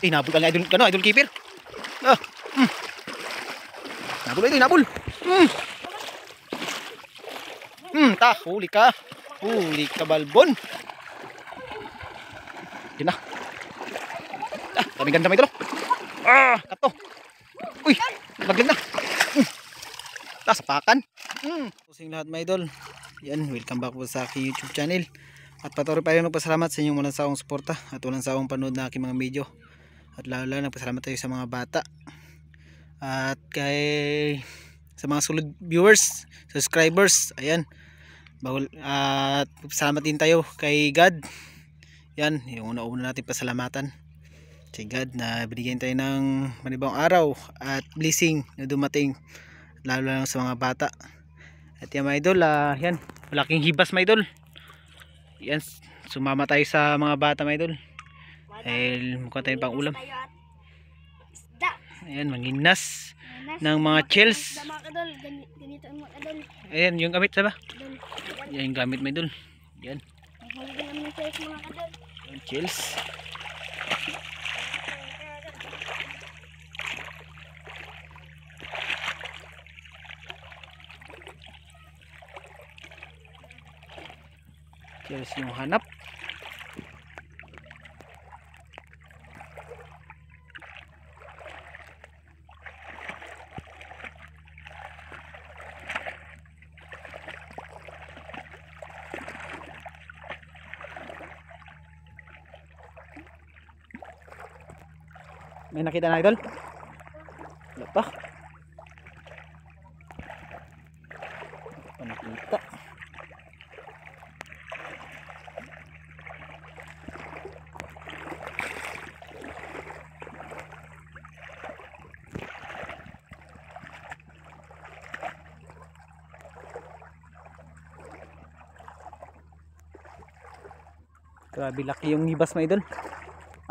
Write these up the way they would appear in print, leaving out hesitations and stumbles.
Nabul ka nga idol, ano, idol keeper. Ah, nabul idol, nabul. Huli ka. Huli ka, balbon. Yun na. Daming ganda, idol. Kato. Uy, laglag na. Sapakan. Pusing lahat, mga idol. Yan, welcome back po sa aking YouTube channel. At patuloy pa rin magpasalamat sa inyong walang sawang suporta at walang sawang panood na aking mga video. At lalo nagpasalamat tayo sa mga bata. At sa mga solid viewers, subscribers, ayan. At salamat din tayo kay God. Yan, yung una-una natin pasalamatan. Si God na binigyan tayo ng manibang araw at blessing na dumating. Lalo lang sa mga bata. At yan, mga idol, yan, malaking hibas, mga idol. Yan, sumama tayo sa mga bata, mga idol. Dahil mukha tayo pang ulam. Ayan, manginas ng mga shells. Ayan, yung gamit, diba? Yan yung gamit, mga idol. Yan. Yung shells. Shells yung hanap. May nakita na, idol? Wala pa. Wala pa nakita. Grabe laki yung hibas, mga idol.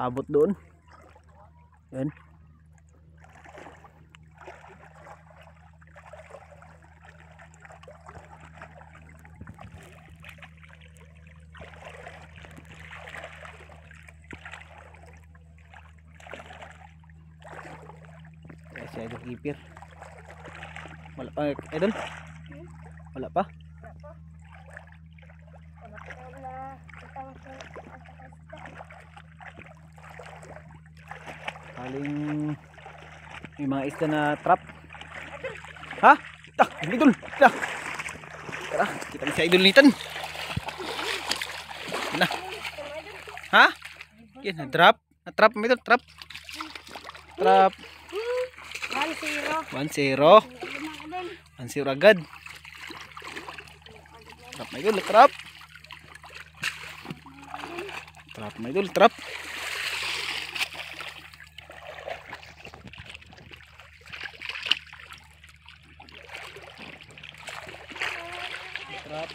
Abot doon. Yan. Si idol keeper. Wala pa, idol? Wala pa? Kaling may mga isda na trap. Ha? Idol. Tara, kita mo si idol nitan. Na. Ha? Yan, na-trap. Na-trap, may idol, trap. Trap. 1-0. 1-0 agad. Trap, may idol, trap. Trap, may idol, trap. Trap.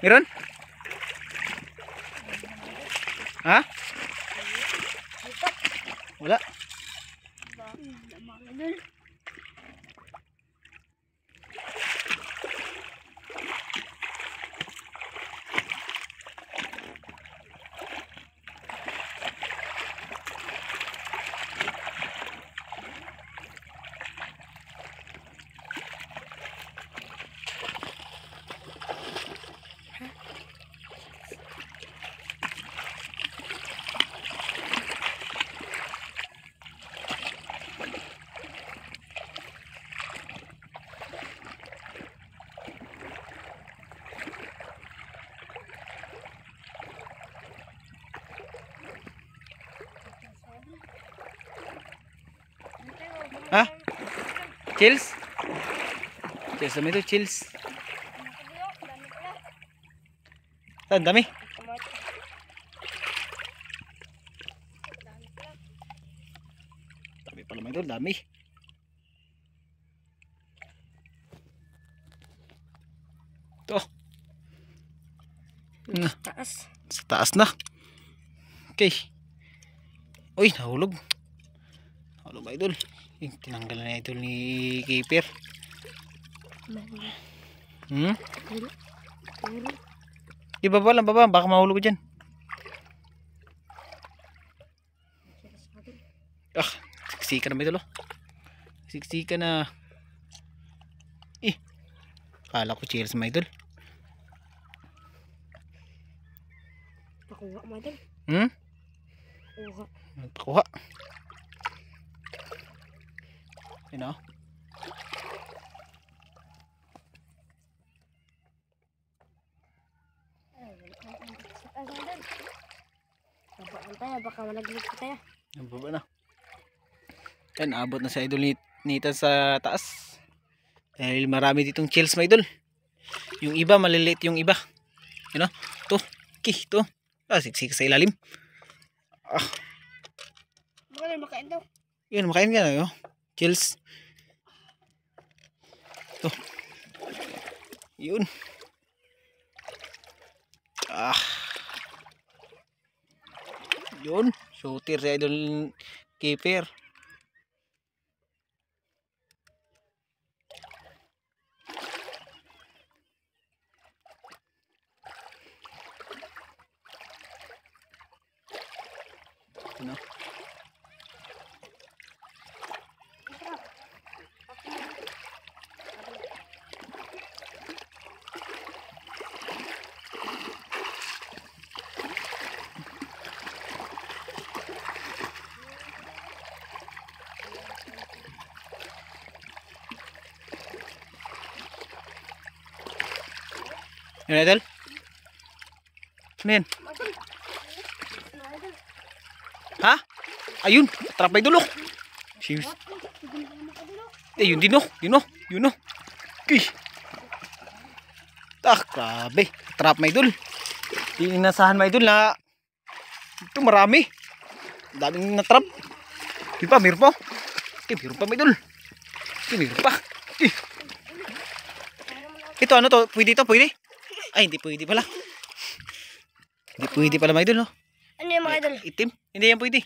Meron? Ha? Wala. Ha? Chills? Chills naman ito, chills. Saan, dami? Dami pala, mga idol, dami. Ito. Taas. Sa taas na. Okay. Uy, nahulog. Ano ba idol? Tinanggal na idol ni keeper. Ibaba lang, baba, baka mahulog dyan. Siksika na ba idol? Siksika na. Kala ko cheers mga idol. Pakuha mga idol. Pakuha. Yun o. Babaan tayo, baka malaglag pa tayo. Nababa na. Yan, abot na sa idol nita sa taas. Dahil marami ditong chills mga idol. Yung iba, maliliit yung iba. Yun o. To. To. Siksik sa ilalim. Baka na makain daw. Yun, makain ka na. Chills. To. Yun. Yun. Shooter sa idol keeper. Ano? Yun idol? Ano yan? Ha? Ayun, trap may dulok. Yun din o. Yun o. Grabe. Trap may dul. Inasahan may dul na ito marami. Daming na trap. Di pa, meron pa. Meron pa may dul. Meron pa. Ito ano to? Pwede ito? Pwede? Ay, hindi pwede pala. Hindi pwede pala may dul, no? Ano yung mga idol? Itim? Hindi yan pwede.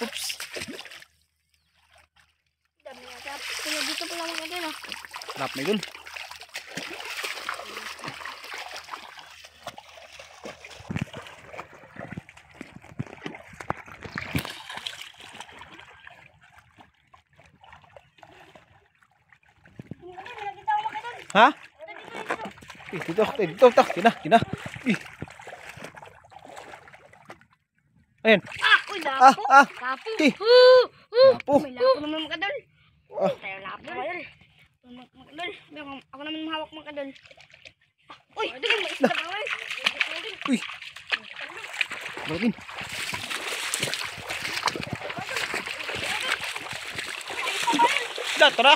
Oops. Dami nga trap. Kaya dito pala mga idol ah. Trap may dul. Ha? Dito. Kina. Ayan. Uy, lapo. Lapo. Lapo. May lapo naman mga idol. Tayo lapo mga idol. Mga idol. Ako naman mahawak mga idol. Uy, may isa pa nga. Uy. Balikin. Tara.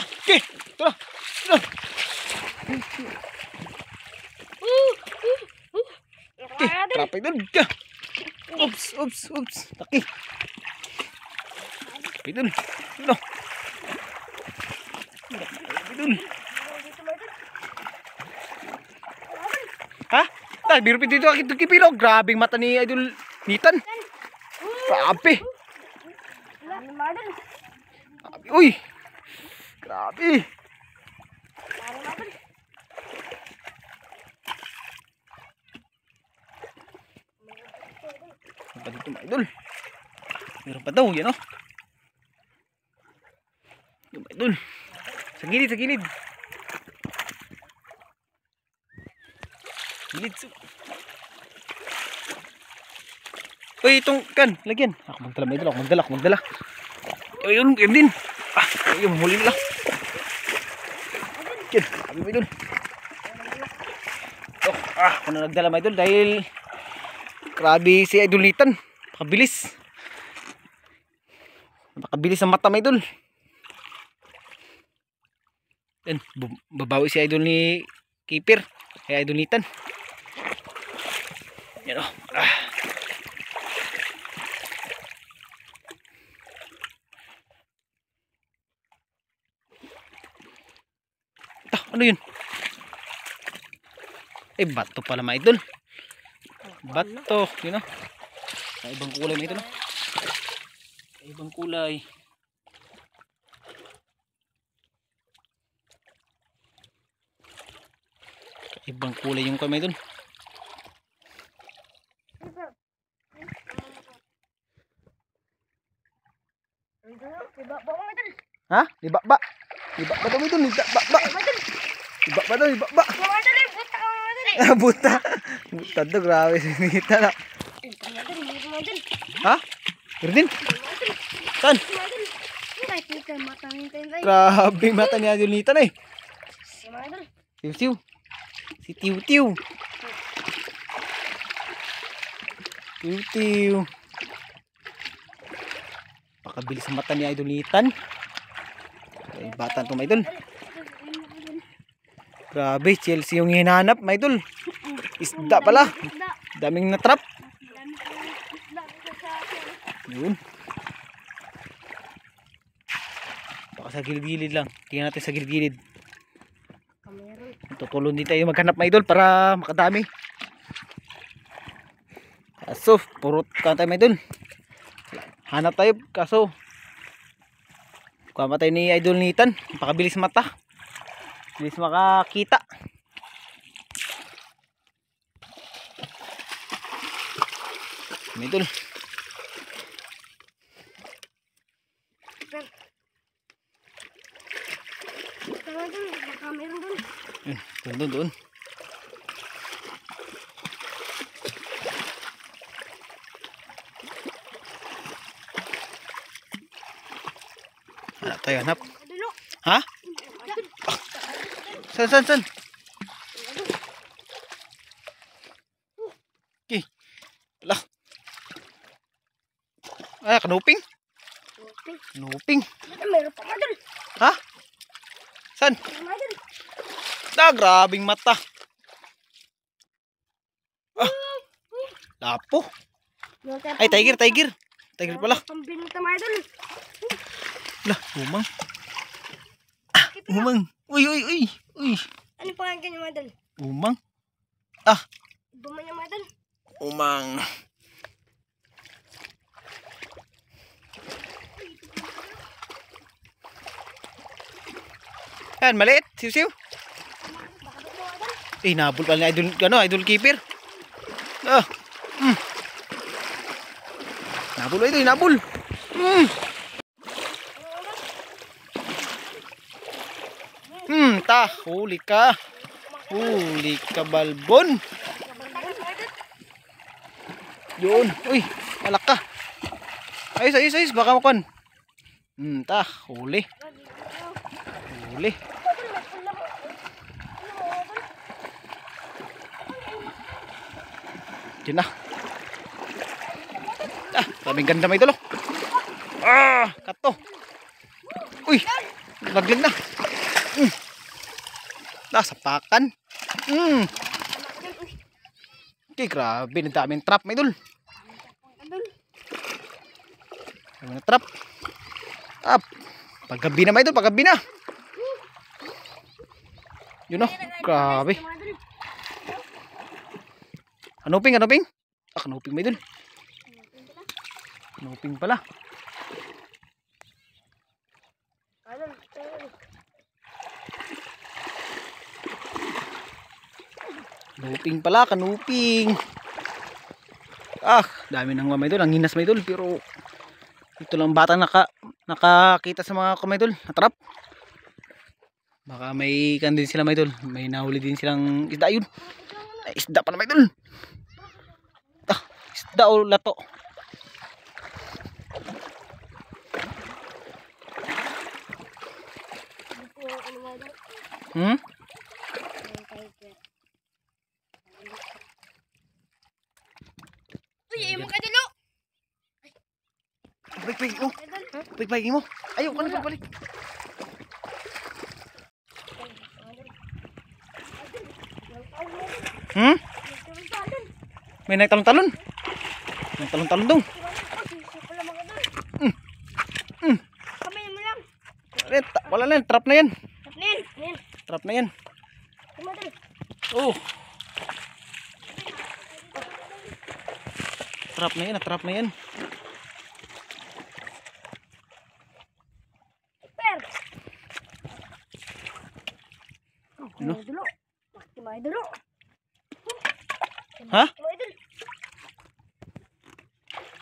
Tara. Trapay doon. Oops. Laki. Trapay doon. Ha? Biro pa dito akit kipilo. Grabing mata ni Idol Nitan. Grabe. Uy. Grabe. Meron pa dito mga idol. Meron pa daw yan o. Yung mga idol. Sa gilid. Uy, itong kan, lagyan. Ako magdala mga idol, ako magdala. Ayun, yun din. Ayun, huli nila. Yan, sabi mga idol. Ako na nagdala mga idol dahil grabe si Idol Nitan. Napakabilis ang mata mga idol. Yan, babawi si Idol ni keeper kay Idol Nitan. Yan o. Ano yun? Bato pala mga idol. Bato, yun o. Sa ibang kulay mga idol. Ibang kulay. Ibang kulay yung kamay dun. Diba? Bawa mga idol. Ha? Ibaba. Ibaba daw dun. Ibaba. Ibaba daw. Ibaba. Bawa idol eh. Buta ka mga idol eh. Ah, buta. Buta daw. Grabe. Sinita na. Mga idol. Ha? Gordin? Saan? Mga idol. Nakikita matangin tayo tayo. Grabe mata ni Adulita na eh. Si mga idol. Tiw-tiw. Si Tiw-tiw. Tiw-tiw. Pakabilis ang mata ni Idolitan. Ay, bata to, Idol. Grabe, Chelsea yung hinahanap, Idol. Isda pala. Isda. Daming natrap. Dami ko isda dito sa akin. Yun. Baka sa gilid-gilid lang. Tingnan natin sa gilid-gilid. Kameron. Tutulong din tayo maghanap, Idol, para makadami. Kaso, purot ka tayo, Idol. Hanap tayo, kaso kuha tayo ni Idol Nitan. Pakabilis mata. Bilis makakita. Idol. Tama dun. Baka meron dun. Doon. Hanap tayo, hanap. Idol oh. Ha? San? Okay. Ala. Ah, kanuping? Okay. Kanuping. Meron pa mga idol. Ha? San? Mga idol. Ah, grabing mata. Ah. Lapo. Ay, tiger. Tiger pala. Pambinta mga idol. Lah, umang. Ah, umang. Uy. Ano pa ang ganyan mga idol? Umang. Ah, Buman niya mga idol. umang. Yan, maliit. Siw. Eh, nabul pala ni idol keeper. Ah. Nabul ito, nabul. Huli ka. Huli ka, balbon. Yun. Uy, malak ka. Ayos. Baka makon. Huli. Huli. Diyan na. Sabing ganda may tulo. Kato. Uy, laglag na. Sapakan. Okay, grabe. Ang daming trap, may dul. Daming trap. Paggabi na, may dul. Paggabi na. Yun o. Grabe. Kanuping? Kanuping may dul. Kanuping pala. Kanuping pala, kanuping. Dami ng mga idol, ang hinas mga idol, pero ito lang bata nakakita sa mga idol, natrap. Baka may kan din sila mga idol, may nahuli din silang isda yun. Ay, isda pa na mga idol. Isda o lato. Uy, mo ka dilo. Balik mo. Ayaw ka na pagbalik. May nagtalon-talon. Nagtalon-talon dong. Kamay mo lang. Wala na yan, trap na yan. Nin. Trap na yan. Kumadal. Oh. Trap na yan. Ano? Mga idol, oh. Laki mga idol, oh. Ha? Mga idol.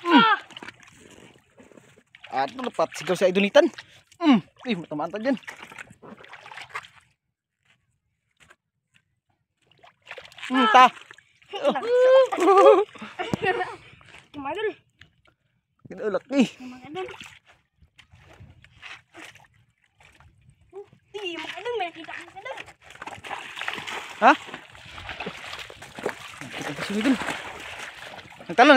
Ah! At napat sigaw sa idolitan. Matamaan ta dyan. Ta. Mga idol. Laki. Mga idol. Mga idol, may nakita ko mga idol. Ha? Nakita ko si idol. Nagtalon.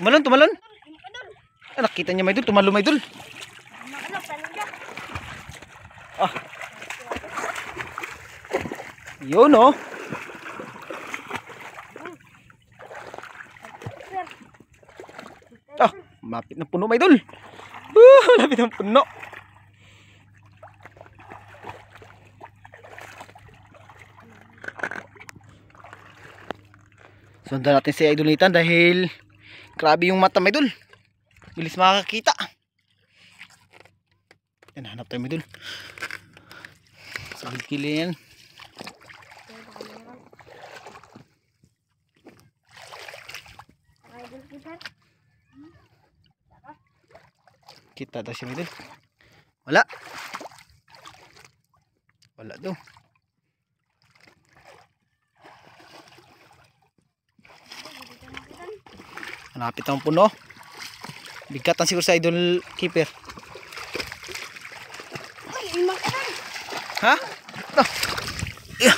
Mga idol. Tumalon. Mga idol. Nakita niya may idol, tumalon may idol. Mga idol, paano dyan? Yun oh. Mapit ng puno may idol. Lapit ng puno. Sundan natin si idolitan dahil grabe yung mata may idol. Bilis makakakita. Yan, hanap tayo may idol. Sa bilkili yan. Mga idol, kita. Kita daw siya may idol. Wala. Wala daw. Malapit ang puno. Bigatan siguro sa idol keeper. Ay, mga idol. Ha? Yeah.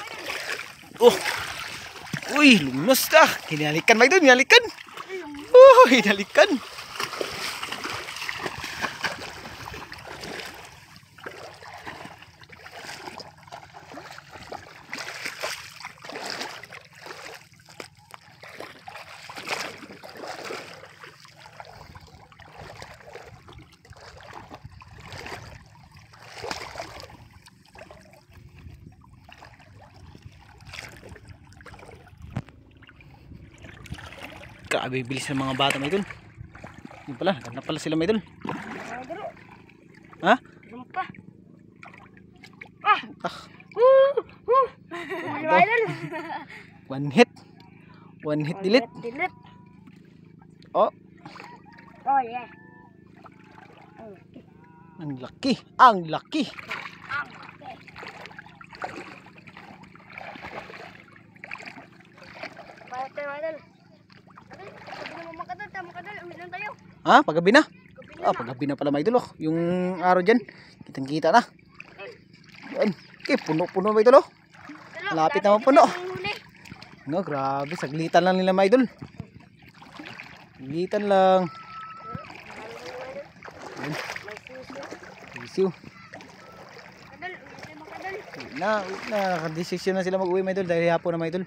Oh. Uy, lunos na. Hinalikan ba ito? Hinalikan. Hinalikan. Grabe bilis ng mga bata may idol. Yun pala, naghanap pala sila may idol. Mga idol, oh. Ha? Lumpa. Ah. Mga idol. One hit. One hit delete. Delete. Oh, Oh, yeah. ang laki. Ang laki. Balik tayo, mga idol. Idol, sabi naman mga idol, tama idol, uwi lang tayo. Ha? Paggabi na? Gabi na. Paggabi na pala may idol oh. Yung araw dyan. Kitang kita na. Yan. Okay, puno-puno may idol oh. Idol, Malapit dati naman puno. kita yung huli. No, grabe. Saglitan lang nila may idol. Saglitan lang. Yan. May suso. Isiw. Idol, uwi tayo mga idol. Uwi na. Nakadesisyon na sila mag-uwi may idol. Dahil hapon na may idol.